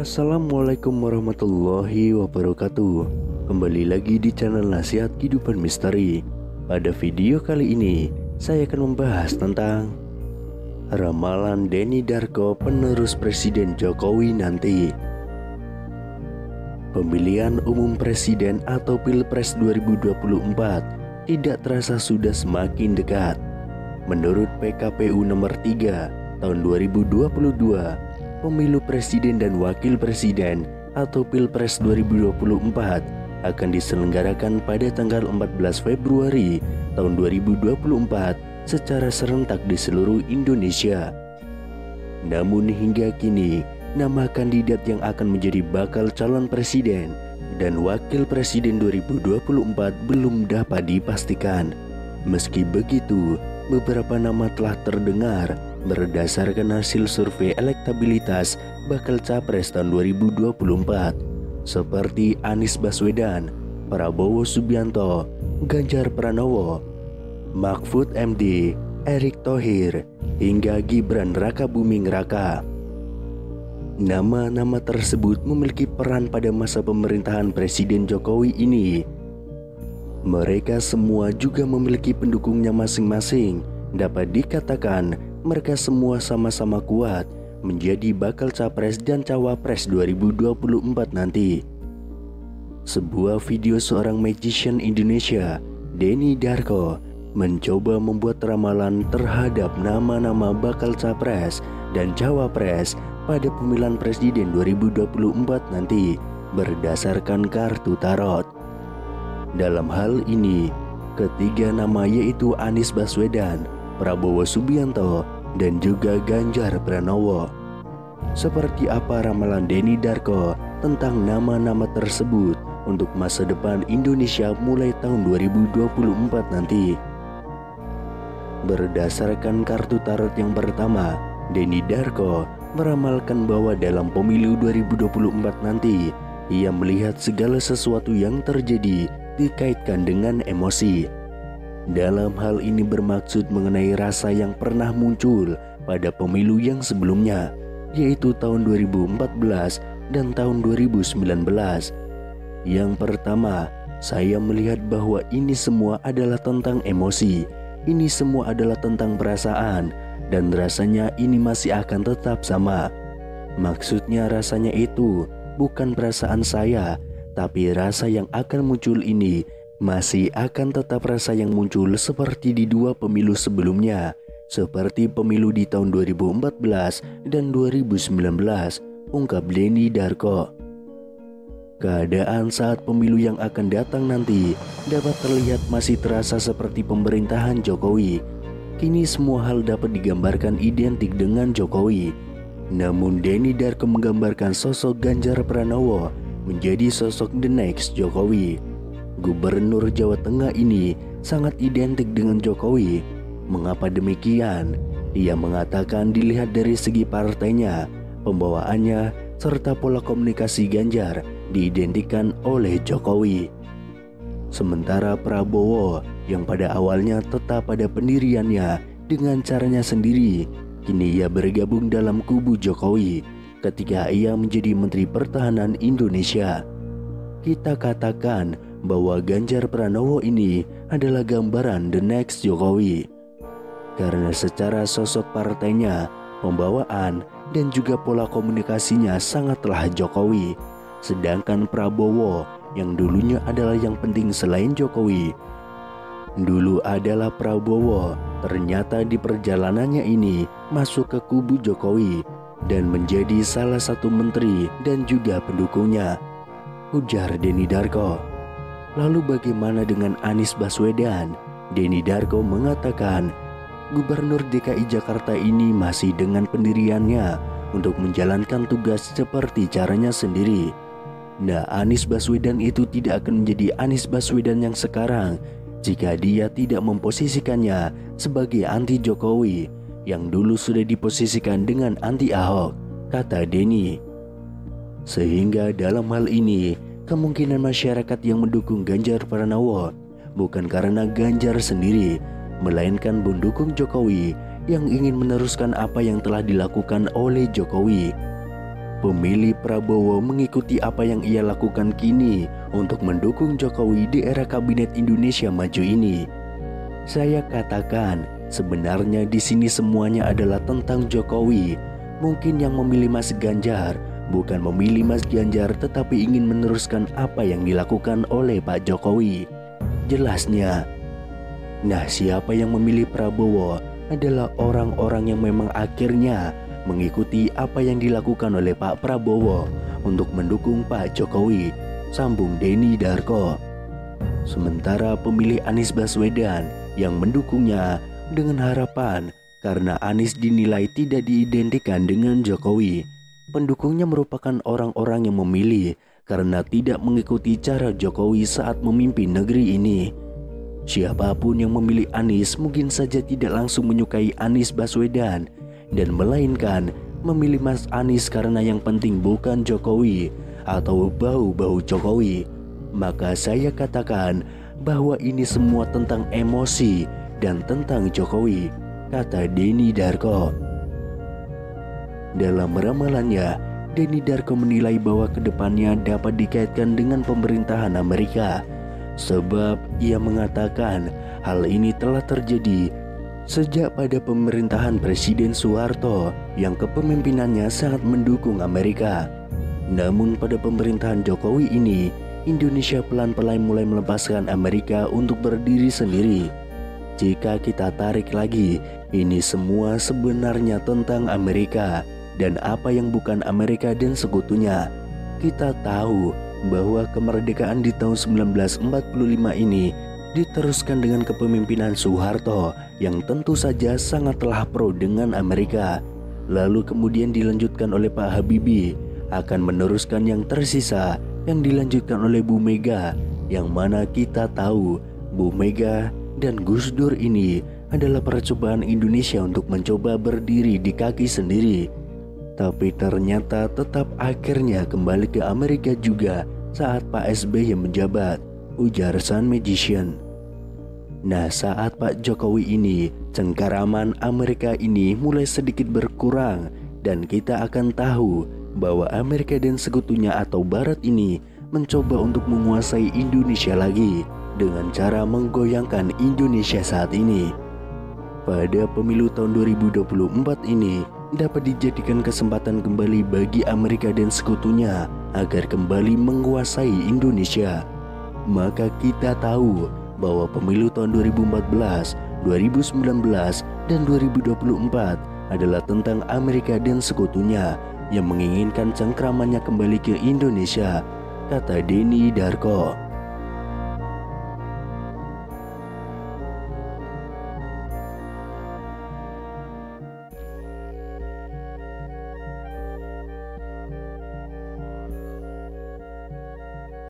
Assalamualaikum warahmatullahi wabarakatuh. Kembali lagi di channel Nasihat Kehidupan Misteri. Pada video kali ini saya akan membahas tentang ramalan Denny Darko penerus Presiden Jokowi nanti. Pemilihan umum presiden atau Pilpres 2024 tidak terasa sudah semakin dekat. Menurut PKPU nomor 3 tahun 2022, pemilu presiden dan wakil presiden atau Pilpres 2024 akan diselenggarakan pada tanggal 14 Februari tahun 2024 secara serentak di seluruh Indonesia. Namun hingga kini, nama kandidat yang akan menjadi bakal calon presiden dan wakil presiden 2024 belum dapat dipastikan. Meski begitu, beberapa nama telah terdengar berdasarkan hasil survei elektabilitas bakal capres tahun 2024 seperti Anies Baswedan, Prabowo Subianto, Ganjar Pranowo, Mahfud MD, Erick Thohir, hingga Gibran Rakabuming Raka. Nama-nama tersebut memiliki peran pada masa pemerintahan Presiden Jokowi ini. Mereka semua juga memiliki pendukungnya masing-masing. Dapat dikatakan mereka semua sama-sama kuat menjadi bakal capres dan cawapres 2024 nanti. Sebuah video seorang magician Indonesia, Denny Darko, mencoba membuat ramalan terhadap nama-nama bakal capres dan cawapres pada pemilihan presiden 2024 nanti berdasarkan kartu tarot. Dalam hal ini, ketiga nama yaitu Anies Baswedan, Prabowo Subianto, dan juga Ganjar Pranowo. Seperti apa ramalan Denny Darko tentang nama-nama tersebut untuk masa depan Indonesia mulai tahun 2024 nanti? Berdasarkan kartu tarot yang pertama, Denny Darko meramalkan bahwa dalam pemilu 2024 nanti, ia melihat segala sesuatu yang terjadi dikaitkan dengan emosi. Dalam hal ini bermaksud mengenai rasa yang pernah muncul pada pemilu yang sebelumnya, yaitu tahun 2014 dan tahun 2019. Yang pertama, saya melihat bahwa ini semua adalah tentang emosi. Ini semua adalah tentang perasaan, dan rasanya ini masih akan tetap sama. Maksudnya rasanya itu bukan perasaan saya, tapi rasa yang akan muncul ini masih akan tetap rasa yang muncul seperti di dua pemilu sebelumnya, seperti pemilu di tahun 2014 dan 2019, ungkap Denny Darko. Keadaan saat pemilu yang akan datang nanti dapat terlihat masih terasa seperti pemerintahan Jokowi. Kini semua hal dapat digambarkan identik dengan Jokowi. Namun Denny Darko menggambarkan sosok Ganjar Pranowo menjadi sosok the next Jokowi. Gubernur Jawa Tengah ini sangat identik dengan Jokowi. Mengapa demikian? Ia mengatakan dilihat dari segi partainya, pembawaannya, serta pola komunikasi Ganjar diidentikan oleh Jokowi. Sementara Prabowo yang pada awalnya tetap pada pendiriannya dengan caranya sendiri, kini ia bergabung dalam kubu Jokowi ketika ia menjadi Menteri Pertahanan Indonesia. Kita katakan bahwa Ganjar Pranowo ini adalah gambaran the next Jokowi. Karena secara sosok partainya, pembawaan, dan juga pola komunikasinya sangatlah Jokowi. Sedangkan Prabowo yang dulunya adalah yang penting selain Jokowi. Dulu adalah Prabowo, ternyata di perjalanannya ini masuk ke kubu Jokowi dan menjadi salah satu menteri dan juga pendukungnya, ujar Denny Darko. Lalu bagaimana dengan Anies Baswedan? Denny Darko mengatakan Gubernur DKI Jakarta ini masih dengan pendiriannya untuk menjalankan tugas seperti caranya sendiri. Nah, Anies Baswedan itu tidak akan menjadi Anies Baswedan yang sekarang jika dia tidak memposisikannya sebagai anti Jokowi yang dulu sudah diposisikan dengan anti Ahok, kata Denny. Sehingga dalam hal ini, kemungkinan masyarakat yang mendukung Ganjar Pranowo bukan karena Ganjar sendiri, melainkan mendukung Jokowi yang ingin meneruskan apa yang telah dilakukan oleh Jokowi. Pemilih Prabowo mengikuti apa yang ia lakukan kini untuk mendukung Jokowi di era Kabinet Indonesia Maju ini. Saya katakan, sebenarnya di sini semuanya adalah tentang Jokowi. Mungkin yang memilih Mas Ganjar bukan memilih Mas Ganjar, tetapi ingin meneruskan apa yang dilakukan oleh Pak Jokowi. Jelasnya. Nah, siapa yang memilih Prabowo adalah orang-orang yang memang akhirnya mengikuti apa yang dilakukan oleh Pak Prabowo untuk mendukung Pak Jokowi, sambung Denny Darko. Sementara pemilih Anies Baswedan yang mendukungnya dengan harapan karena Anies dinilai tidak diidentikan dengan Jokowi. Pendukungnya merupakan orang-orang yang memilih karena tidak mengikuti cara Jokowi saat memimpin negeri ini. Siapapun yang memilih Anies mungkin saja tidak langsung menyukai Anies Baswedan, dan melainkan memilih Mas Anies karena yang penting bukan Jokowi atau bau-bau Jokowi. Maka saya katakan bahwa ini semua tentang emosi dan tentang Jokowi, kata Denny Darko. Dalam ramalannya, Denny Darko menilai bahwa kedepannya dapat dikaitkan dengan pemerintahan Amerika, sebab ia mengatakan hal ini telah terjadi sejak pada pemerintahan Presiden Soeharto yang kepemimpinannya sangat mendukung Amerika. Namun pada pemerintahan Jokowi ini, Indonesia pelan-pelan mulai melepaskan Amerika untuk berdiri sendiri. Jika kita tarik lagi, ini semua sebenarnya tentang Amerika dan apa yang bukan Amerika dan sekutunya. Kita tahu bahwa kemerdekaan di tahun 1945 ini diteruskan dengan kepemimpinan Soeharto yang tentu saja sangatlah pro dengan Amerika. Lalu kemudian dilanjutkan oleh Pak Habibie, akan meneruskan yang tersisa yang dilanjutkan oleh Bu Mega, yang mana kita tahu Bu Mega dan Gus Dur ini adalah percobaan Indonesia untuk mencoba berdiri di kaki sendiri. Tapi ternyata tetap akhirnya kembali ke Amerika juga saat Pak SBY menjabat, ujar Sun Magician. Nah, saat Pak Jokowi ini, cengkaraman Amerika ini mulai sedikit berkurang, dan kita akan tahu bahwa Amerika dan sekutunya atau Barat ini mencoba untuk menguasai Indonesia lagi dengan cara menggoyangkan Indonesia saat ini. Pada pemilu tahun 2024 ini dapat dijadikan kesempatan kembali bagi Amerika dan sekutunya agar kembali menguasai Indonesia. Maka kita tahu bahwa pemilu tahun 2014, 2019, dan 2024 adalah tentang Amerika dan sekutunya yang menginginkan cengkramannya kembali ke Indonesia, kata Denny Darko.